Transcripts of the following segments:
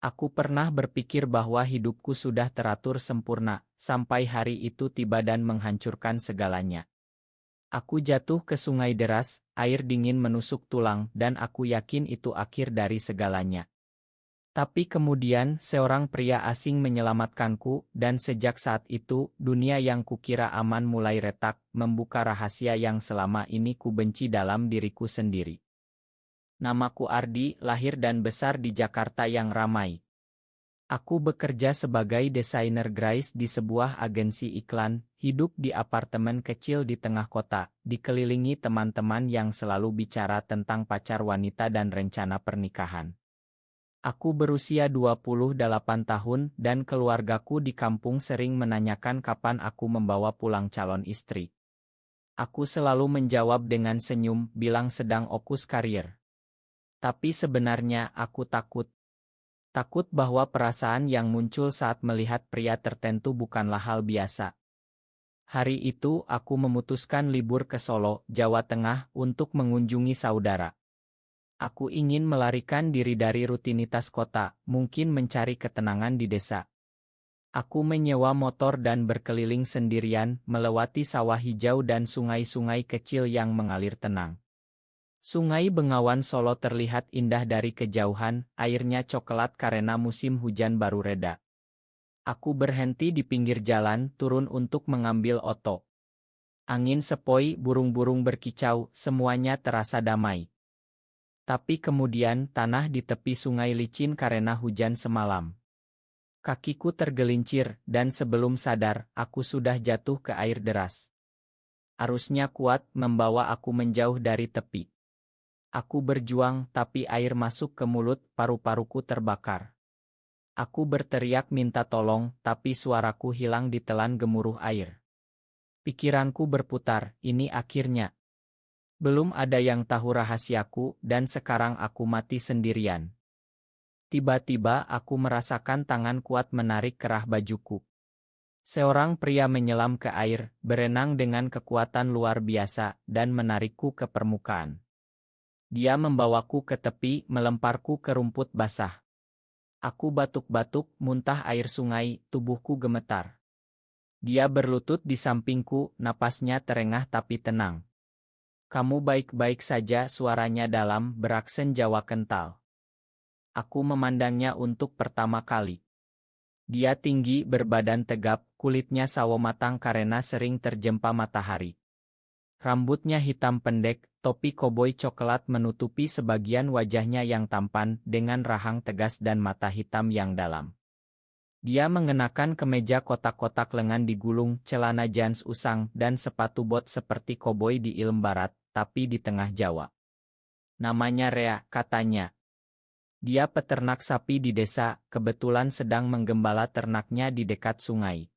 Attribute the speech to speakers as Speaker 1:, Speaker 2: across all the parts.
Speaker 1: Aku pernah berpikir bahwa hidupku sudah teratur sempurna, sampai hari itu tiba dan menghancurkan segalanya. Aku jatuh ke sungai deras, air dingin menusuk tulang, dan aku yakin itu akhir dari segalanya. Tapi kemudian, seorang pria asing menyelamatkanku, dan sejak saat itu, dunia yang kukira aman mulai retak, membuka rahasia yang selama ini kubenci dalam diriku sendiri. Namaku Ardi, lahir dan besar di Jakarta yang ramai. Aku bekerja sebagai desainer grafis di sebuah agensi iklan, hidup di apartemen kecil di tengah kota, dikelilingi teman-teman yang selalu bicara tentang pacar wanita dan rencana pernikahan. Aku berusia 28 tahun dan keluargaku di kampung sering menanyakan kapan aku membawa pulang calon istri. Aku selalu menjawab dengan senyum, bilang sedang fokus karir. Tapi sebenarnya aku takut. Takut bahwa perasaan yang muncul saat melihat pria tertentu bukanlah hal biasa. Hari itu aku memutuskan libur ke Solo, Jawa Tengah, untuk mengunjungi saudara. Aku ingin melarikan diri dari rutinitas kota, mungkin mencari ketenangan di desa. Aku menyewa motor dan berkeliling sendirian, melewati sawah hijau dan sungai-sungai kecil yang mengalir tenang. Sungai Bengawan Solo terlihat indah dari kejauhan, airnya coklat karena musim hujan baru reda. Aku berhenti di pinggir jalan, turun untuk mengambil oto. Angin sepoi, burung-burung berkicau, semuanya terasa damai. Tapi kemudian tanah di tepi sungai licin karena hujan semalam. Kakiku tergelincir, dan sebelum sadar, aku sudah jatuh ke air deras. Arusnya kuat, membawa aku menjauh dari tepi. Aku berjuang, tapi air masuk ke mulut, paru-paruku terbakar. Aku berteriak minta tolong, tapi suaraku hilang ditelan gemuruh air. Pikiranku berputar, ini akhirnya. Belum ada yang tahu rahasiaku, dan sekarang aku mati sendirian. Tiba-tiba aku merasakan tangan kuat menarik kerah bajuku. Seorang pria menyelam ke air, berenang dengan kekuatan luar biasa, dan menarikku ke permukaan. Dia membawaku ke tepi, melemparku ke rumput basah. Aku batuk-batuk, muntah air sungai, tubuhku gemetar. Dia berlutut di sampingku, napasnya terengah tapi tenang. Kamu baik-baik saja, suaranya dalam, beraksen Jawa kental. Aku memandangnya untuk pertama kali. Dia tinggi, berbadan tegap, kulitnya sawo matang karena sering terjempa matahari. Rambutnya hitam pendek, topi koboi coklat menutupi sebagian wajahnya yang tampan, dengan rahang tegas dan mata hitam yang dalam. Dia mengenakan kemeja kotak-kotak lengan digulung, celana jeans usang, dan sepatu bot seperti koboi di Ilm Barat, tapi di tengah Jawa. Namanya Rea, katanya. Dia peternak sapi di desa, kebetulan sedang menggembala ternaknya di dekat sungai.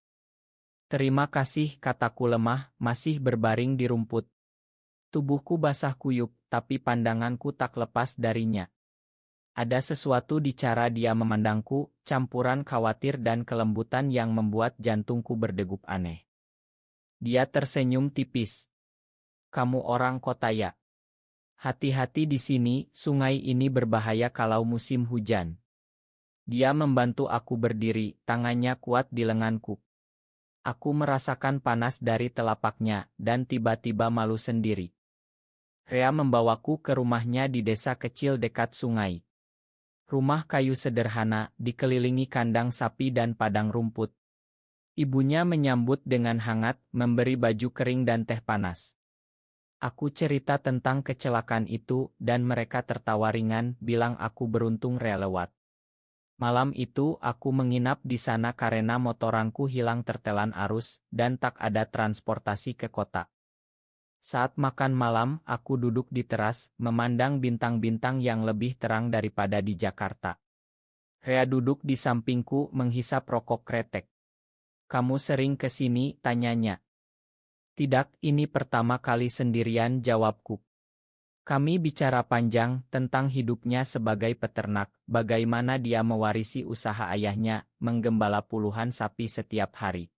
Speaker 1: Terima kasih, kataku lemah, masih berbaring di rumput. Tubuhku basah kuyup, tapi pandanganku tak lepas darinya. Ada sesuatu di cara dia memandangku, campuran khawatir dan kelembutan yang membuat jantungku berdegup aneh. Dia tersenyum tipis. Kamu orang kota ya? Hati-hati di sini, sungai ini berbahaya kalau musim hujan. Dia membantu aku berdiri, tangannya kuat di lenganku. Aku merasakan panas dari telapaknya, dan tiba-tiba malu sendiri. Rea membawaku ke rumahnya di desa kecil dekat sungai. Rumah kayu sederhana, dikelilingi kandang sapi dan padang rumput. Ibunya menyambut dengan hangat, memberi baju kering dan teh panas. Aku cerita tentang kecelakaan itu, dan mereka tertawa ringan, bilang aku beruntung Rea lewat. Malam itu aku menginap di sana karena motoranku hilang tertelan arus, dan tak ada transportasi ke kota. Saat makan malam, aku duduk di teras, memandang bintang-bintang yang lebih terang daripada di Jakarta. Rea duduk di sampingku menghisap rokok kretek. Kamu sering ke sini, tanyanya. Tidak, ini pertama kali sendirian, jawabku. Kami bicara panjang tentang hidupnya sebagai peternak, bagaimana dia mewarisi usaha ayahnya, menggembala puluhan sapi setiap hari.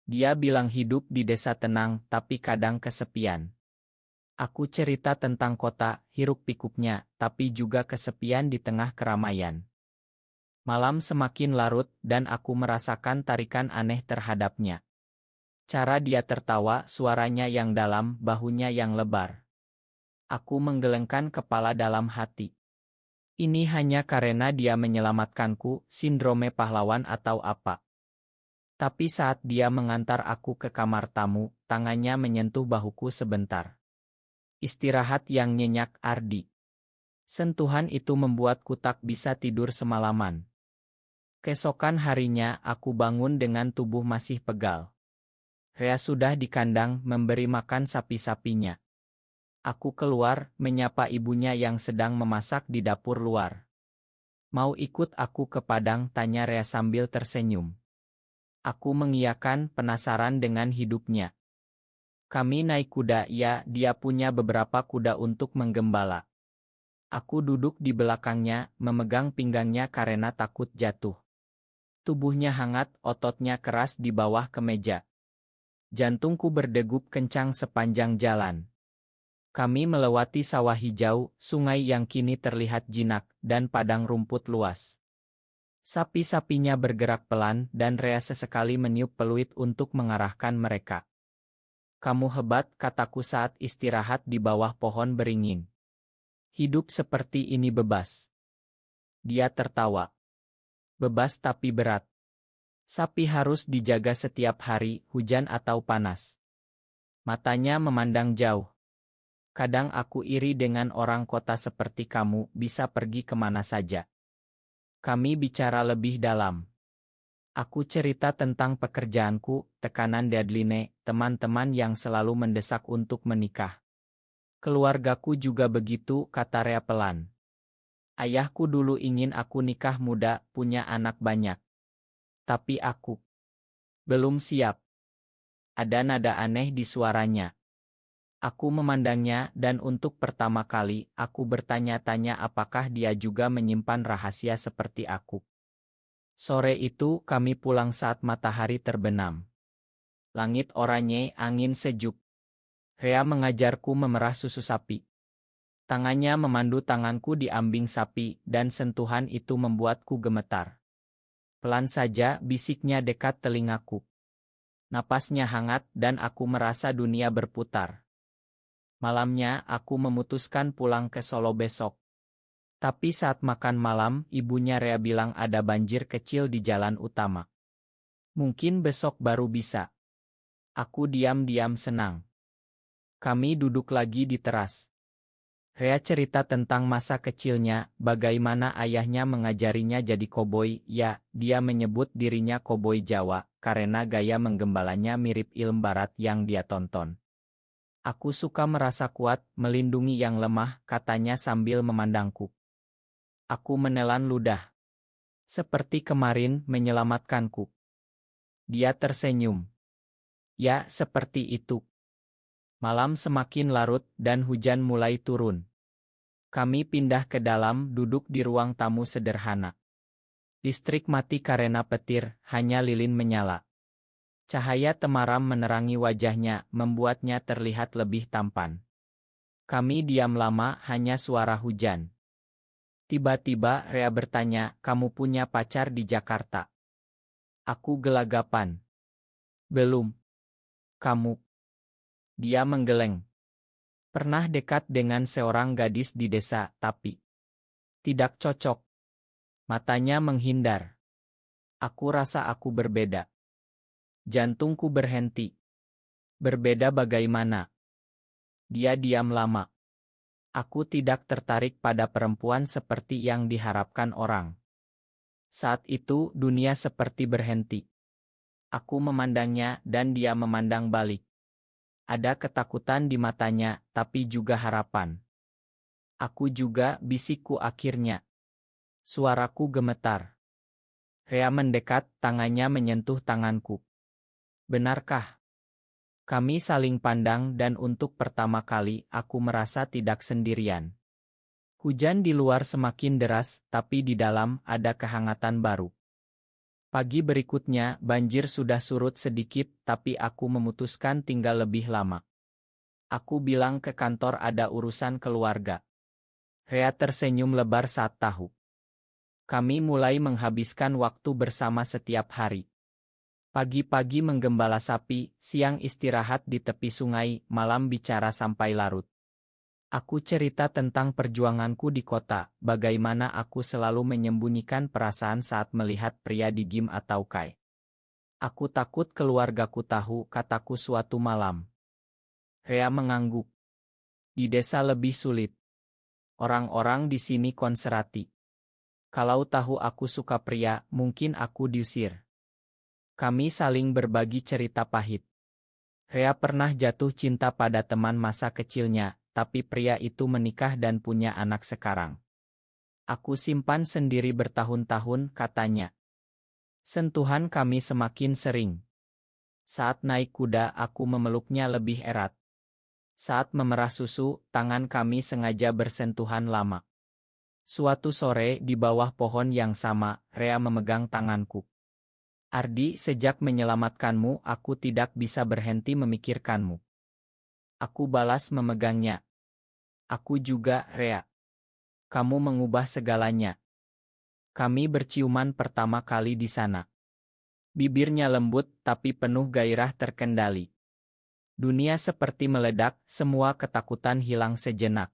Speaker 1: Dia bilang hidup di desa tenang, tapi kadang kesepian. Aku cerita tentang kota, hiruk-pikuknya, tapi juga kesepian di tengah keramaian. Malam semakin larut dan aku merasakan tarikan aneh terhadapnya. Cara dia tertawa, suaranya yang dalam, bahunya yang lebar. Aku menggelengkan kepala dalam hati. Ini hanya karena dia menyelamatkanku, sindrome pahlawan atau apa. Tapi saat dia mengantar aku ke kamar tamu, tangannya menyentuh bahuku sebentar. Istirahat yang nyenyak, Ardi. Sentuhan itu membuatku tak bisa tidur semalaman. Keesokan harinya, aku bangun dengan tubuh masih pegal. Rea sudah di kandang memberi makan sapi-sapinya. Aku keluar, menyapa ibunya yang sedang memasak di dapur luar. Mau ikut aku ke padang, tanya Rea sambil tersenyum. Aku mengiyakan, penasaran dengan hidupnya. Kami naik kuda, ya, dia punya beberapa kuda untuk menggembala. Aku duduk di belakangnya, memegang pinggangnya karena takut jatuh. Tubuhnya hangat, ototnya keras di bawah kemeja. Jantungku berdegup kencang sepanjang jalan. Kami melewati sawah hijau, sungai yang kini terlihat jinak, dan padang rumput luas. Sapi-sapinya bergerak pelan dan Rea sesekali meniup peluit untuk mengarahkan mereka. Kamu hebat, kataku saat istirahat di bawah pohon beringin. Hidup seperti ini bebas. Dia tertawa. Bebas tapi berat. Sapi harus dijaga setiap hari, hujan atau panas. Matanya memandang jauh. Kadang aku iri dengan orang kota seperti kamu, bisa pergi kemana saja. Kami bicara lebih dalam. Aku cerita tentang pekerjaanku, tekanan deadline, teman-teman yang selalu mendesak untuk menikah. Keluargaku juga begitu, kata Rea pelan. Ayahku dulu ingin aku nikah muda, punya anak banyak. Tapi aku belum siap. Ada nada aneh di suaranya. Aku memandangnya dan untuk pertama kali, aku bertanya-tanya apakah dia juga menyimpan rahasia seperti aku. Sore itu kami pulang saat matahari terbenam. Langit oranye, angin sejuk. Rea mengajarku memerah susu sapi. Tangannya memandu tanganku di ambing sapi, dan sentuhan itu membuatku gemetar. Pelan saja, bisiknya dekat telingaku. Napasnya hangat dan aku merasa dunia berputar. Malamnya, aku memutuskan pulang ke Solo besok. Tapi saat makan malam, ibunya Rea bilang ada banjir kecil di jalan utama. Mungkin besok baru bisa. Aku diam-diam senang. Kami duduk lagi di teras. Rea cerita tentang masa kecilnya, bagaimana ayahnya mengajarinya jadi koboi. Ya, dia menyebut dirinya koboi Jawa, karena gaya menggembalanya mirip ilmu barat yang dia tonton. Aku suka merasa kuat, melindungi yang lemah, katanya sambil memandangku. Aku menelan ludah. Seperti kemarin, menyelamatkanku. Dia tersenyum. Ya, seperti itu. Malam semakin larut dan hujan mulai turun. Kami pindah ke dalam, duduk di ruang tamu sederhana. Listrik mati karena petir, hanya lilin menyala. Cahaya temaram menerangi wajahnya, membuatnya terlihat lebih tampan. Kami diam lama, hanya suara hujan. Tiba-tiba Rea bertanya, kamu punya pacar di Jakarta? Aku gelagapan. Belum. Kamu? Dia menggeleng. Pernah dekat dengan seorang gadis di desa, tapi tidak cocok. Matanya menghindar. Aku rasa aku berbeda. Jantungku berhenti. Berbeda bagaimana? Dia diam lama. Aku tidak tertarik pada perempuan seperti yang diharapkan orang. Saat itu dunia seperti berhenti. Aku memandangnya dan dia memandang balik. Ada ketakutan di matanya, tapi juga harapan. Aku juga, bisikku akhirnya. Suaraku gemetar. Rea mendekat, tangannya menyentuh tanganku. Benarkah? Kami saling pandang dan untuk pertama kali aku merasa tidak sendirian. Hujan di luar semakin deras, tapi di dalam ada kehangatan baru. Pagi berikutnya, banjir sudah surut sedikit, tapi aku memutuskan tinggal lebih lama. Aku bilang ke kantor ada urusan keluarga. Rea tersenyum lebar saat tahu. Kami mulai menghabiskan waktu bersama setiap hari. Pagi-pagi menggembala sapi, siang istirahat di tepi sungai, malam bicara sampai larut. Aku cerita tentang perjuanganku di kota, bagaimana aku selalu menyembunyikan perasaan saat melihat pria di gym atau kai. Aku takut keluargaku tahu, kataku suatu malam. Rea mengangguk. Di desa lebih sulit. Orang-orang di sini konservatif. Kalau tahu aku suka pria, mungkin aku diusir. Kami saling berbagi cerita pahit. Rea pernah jatuh cinta pada teman masa kecilnya, tapi pria itu menikah dan punya anak sekarang. Aku simpan sendiri bertahun-tahun, katanya. Sentuhan kami semakin sering. Saat naik kuda, aku memeluknya lebih erat. Saat memerah susu, tangan kami sengaja bersentuhan lama. Suatu sore, di bawah pohon yang sama, Rea memegang tanganku. Ardi, sejak menyelamatkanmu, aku tidak bisa berhenti memikirkanmu. Aku balas memegangnya. Aku juga, Rea. Kamu mengubah segalanya. Kami berciuman pertama kali di sana. Bibirnya lembut, tapi penuh gairah terkendali. Dunia seperti meledak, semua ketakutan hilang sejenak.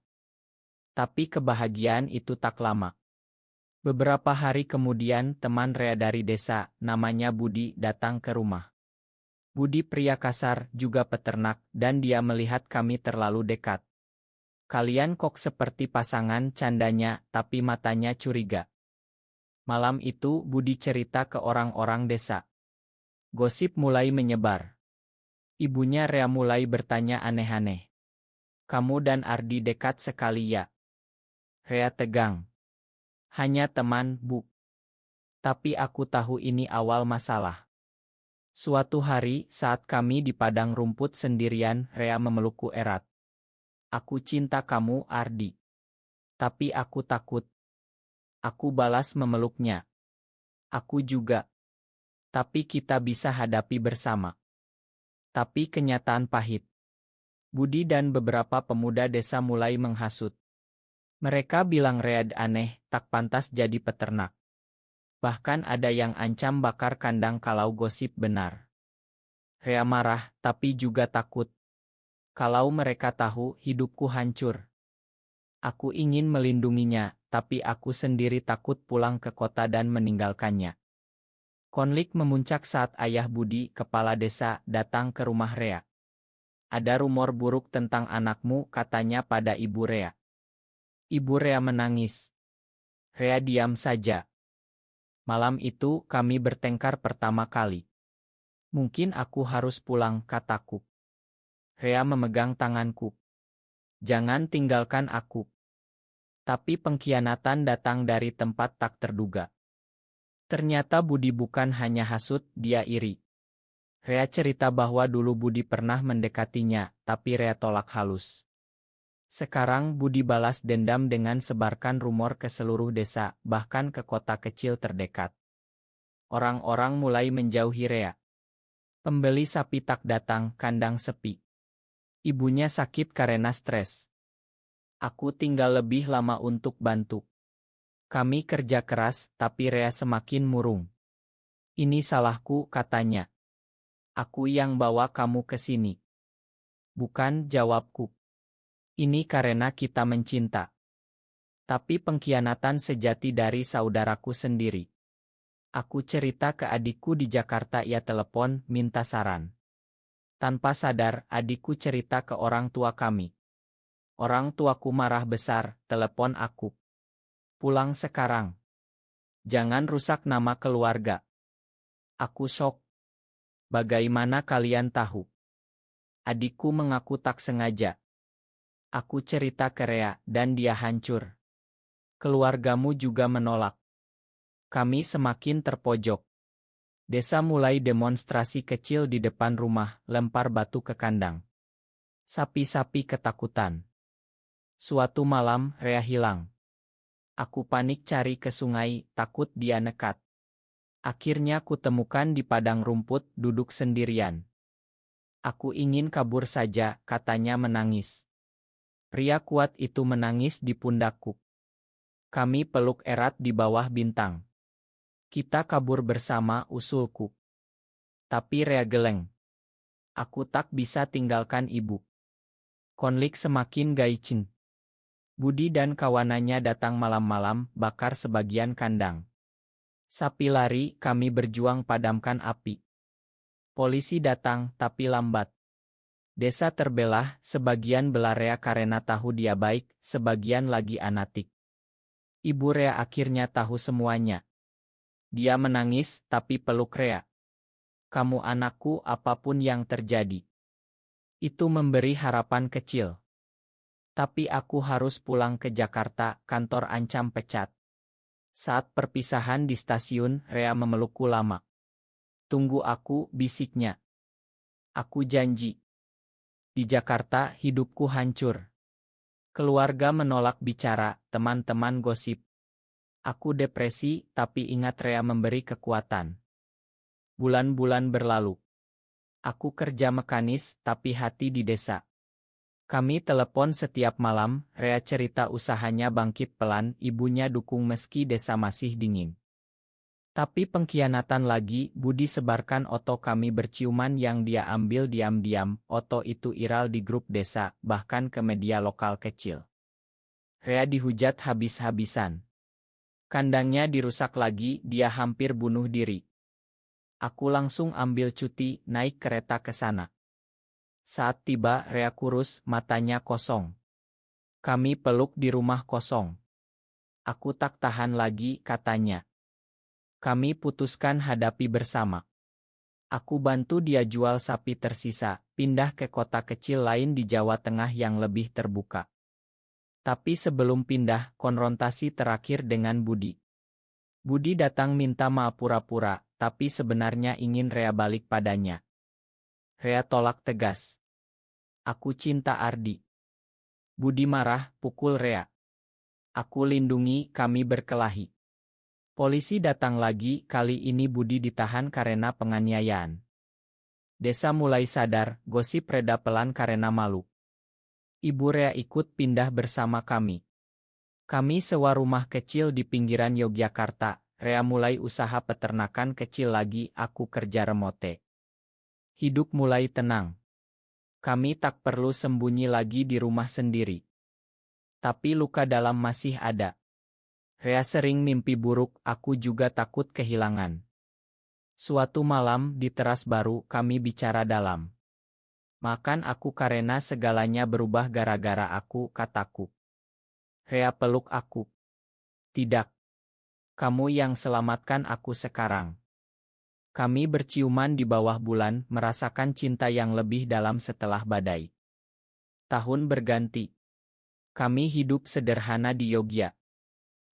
Speaker 1: Tapi kebahagiaan itu tak lama. Beberapa hari kemudian, teman Rea dari desa, namanya Budi, datang ke rumah. Budi pria kasar, juga peternak, dan dia melihat kami terlalu dekat. Kalian kok seperti pasangan, candanya, tapi matanya curiga. Malam itu, Budi cerita ke orang-orang desa. Gosip mulai menyebar. Ibunya Rea mulai bertanya aneh-aneh. Kamu dan Ardi dekat sekali ya? Rea tegang. Hanya teman, Bu. Tapi aku tahu ini awal masalah. Suatu hari, saat kami di padang rumput sendirian, Rea memelukku erat. Aku cinta kamu, Ardi. Tapi aku takut. Aku balas memeluknya. Aku juga. Tapi kita bisa hadapi bersama. Tapi kenyataan pahit. Budi dan beberapa pemuda desa mulai menghasut. Mereka bilang Rea aneh, tak pantas jadi peternak. Bahkan ada yang ancam bakar kandang kalau gosip benar. Rea marah, tapi juga takut. Kalau mereka tahu, hidupku hancur. Aku ingin melindunginya, tapi aku sendiri takut pulang ke kota dan meninggalkannya. Konflik memuncak saat ayah Budi, kepala desa, datang ke rumah Rea. Ada rumor buruk tentang anakmu, katanya pada ibu Rea. Ibu Rea menangis. Rea diam saja. Malam itu, kami bertengkar pertama kali. Mungkin aku harus pulang, kataku. Rea memegang tanganku. Jangan tinggalkan aku. Tapi pengkhianatan datang dari tempat tak terduga. Ternyata Budi bukan hanya hasut, dia iri. Rea cerita bahwa dulu Budi pernah mendekatinya, tapi Rea tolak halus. Sekarang Budi balas dendam dengan sebarkan rumor ke seluruh desa, bahkan ke kota kecil terdekat. Orang-orang mulai menjauhi Rea. Pembeli sapi tak datang, kandang sepi. Ibunya sakit karena stres. Aku tinggal lebih lama untuk bantu. Kami kerja keras, tapi Rea semakin murung. Ini salahku, katanya. Aku yang bawa kamu ke sini. Bukan, jawabku. Ini karena kita mencinta. Tapi pengkhianatan sejati dari saudaraku sendiri. Aku cerita ke adikku di Jakarta, ia telepon, minta saran. Tanpa sadar, adikku cerita ke orang tua kami. Orang tuaku marah besar, telepon aku. Pulang sekarang. Jangan rusak nama keluarga. Aku shock. Bagaimana kalian tahu? Adikku mengaku tak sengaja. Aku cerita ke Rea, dan dia hancur. Keluargamu juga menolak. Kami semakin terpojok. Desa mulai demonstrasi kecil di depan rumah, lempar batu ke kandang. Sapi-sapi ketakutan. Suatu malam, Rea hilang. Aku panik cari ke sungai, takut dia nekat. Akhirnya kutemukan di padang rumput, duduk sendirian. Aku ingin kabur saja, katanya menangis. Pria kuat itu menangis di pundakku. Kami peluk erat di bawah bintang. Kita kabur bersama, usulku. Tapi Rea geleng. Aku tak bisa tinggalkan ibu. Konflik semakin gaicing. Budi dan kawanannya datang malam-malam, bakar sebagian kandang. Sapi lari, kami berjuang padamkan api. Polisi datang, tapi lambat. Desa terbelah, sebagian bela Rea karena tahu dia baik, sebagian lagi anatik. Ibu Rea akhirnya tahu semuanya. Dia menangis, tapi peluk Rea. Kamu anakku, apapun yang terjadi. Itu memberi harapan kecil. Tapi aku harus pulang ke Jakarta, kantor ancam pecat. Saat perpisahan di stasiun, Rea memelukku lama. Tunggu aku, bisiknya. Aku janji. Di Jakarta, hidupku hancur. Keluarga menolak bicara, teman-teman gosip. Aku depresi, tapi ingat Rea memberi kekuatan. Bulan-bulan berlalu. Aku kerja mekanis, tapi hati di desa. Kami telepon setiap malam, Rea cerita usahanya bangkit pelan, ibunya dukung meski desa masih dingin. Tapi pengkhianatan lagi, Budi sebarkan foto kami berciuman yang dia ambil diam-diam, foto itu viral di grup desa, bahkan ke media lokal kecil. Rea dihujat habis-habisan. Kandangnya dirusak lagi, dia hampir bunuh diri. Aku langsung ambil cuti, naik kereta ke sana. Saat tiba, Rea kurus, matanya kosong. Kami peluk di rumah kosong. Aku tak tahan lagi, katanya. Kami putuskan hadapi bersama. Aku bantu dia jual sapi tersisa, pindah ke kota kecil lain di Jawa Tengah yang lebih terbuka. Tapi sebelum pindah, konfrontasi terakhir dengan Budi. Budi datang minta maaf pura-pura, tapi sebenarnya ingin Rea balik padanya. Rea tolak tegas. Aku cinta Ardi. Budi marah, pukul Rea. Aku lindungi, kami berkelahi. Polisi datang lagi, kali ini Budi ditahan karena penganiayaan. Desa mulai sadar, gosip reda pelan karena malu. Ibu Rea ikut pindah bersama kami. Kami sewa rumah kecil di pinggiran Yogyakarta, Rea mulai usaha peternakan kecil lagi, aku kerja remote. Hidup mulai tenang. Kami tak perlu sembunyi lagi di rumah sendiri. Tapi luka dalam masih ada. Rea sering mimpi buruk, aku juga takut kehilangan. Suatu malam, di teras baru, kami bicara dalam. Makan aku karena segalanya berubah gara-gara aku, kataku. Rea peluk aku. Tidak. Kamu yang selamatkan aku sekarang. Kami berciuman di bawah bulan, merasakan cinta yang lebih dalam setelah badai. Tahun berganti. Kami hidup sederhana di Yogyakarta.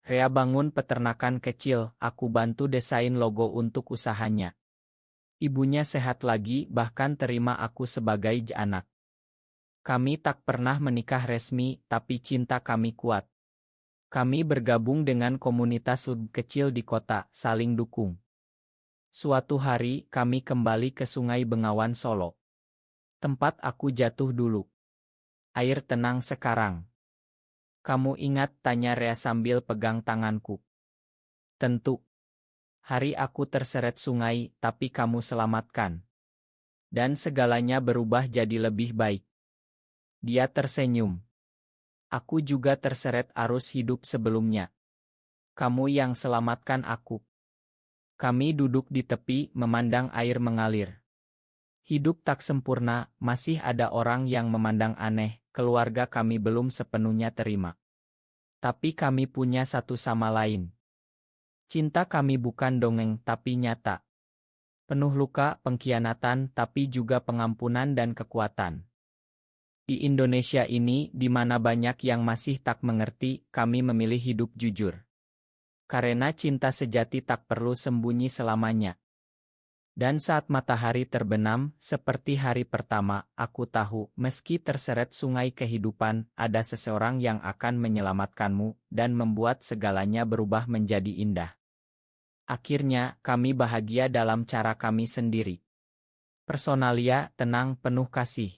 Speaker 1: Rea bangun peternakan kecil, aku bantu desain logo untuk usahanya. Ibunya sehat lagi, bahkan terima aku sebagai anak. Kami tak pernah menikah resmi, tapi cinta kami kuat. Kami bergabung dengan komunitas lebih kecil di kota, saling dukung. Suatu hari, kami kembali ke Sungai Bengawan Solo. Tempat aku jatuh dulu. Air tenang sekarang. Kamu ingat, tanya Rea sambil pegang tanganku. Tentu. Hari aku terseret sungai, tapi kamu selamatkan. Dan segalanya berubah jadi lebih baik. Dia tersenyum. Aku juga terseret arus hidup sebelumnya. Kamu yang selamatkan aku. Kami duduk di tepi, memandang air mengalir. Hidup tak sempurna, masih ada orang yang memandang aneh, keluarga kami belum sepenuhnya terima. Tapi kami punya satu sama lain. Cinta kami bukan dongeng, tapi nyata. Penuh luka, pengkhianatan, tapi juga pengampunan dan kekuatan. Di Indonesia ini, di mana banyak yang masih tak mengerti, kami memilih hidup jujur. Karena cinta sejati tak perlu sembunyi selamanya. Dan saat matahari terbenam, seperti hari pertama, aku tahu, meski terseret sungai kehidupan, ada seseorang yang akan menyelamatkanmu, dan membuat segalanya berubah menjadi indah. Akhirnya, kami bahagia dalam cara kami sendiri. Personalia, tenang, penuh kasih.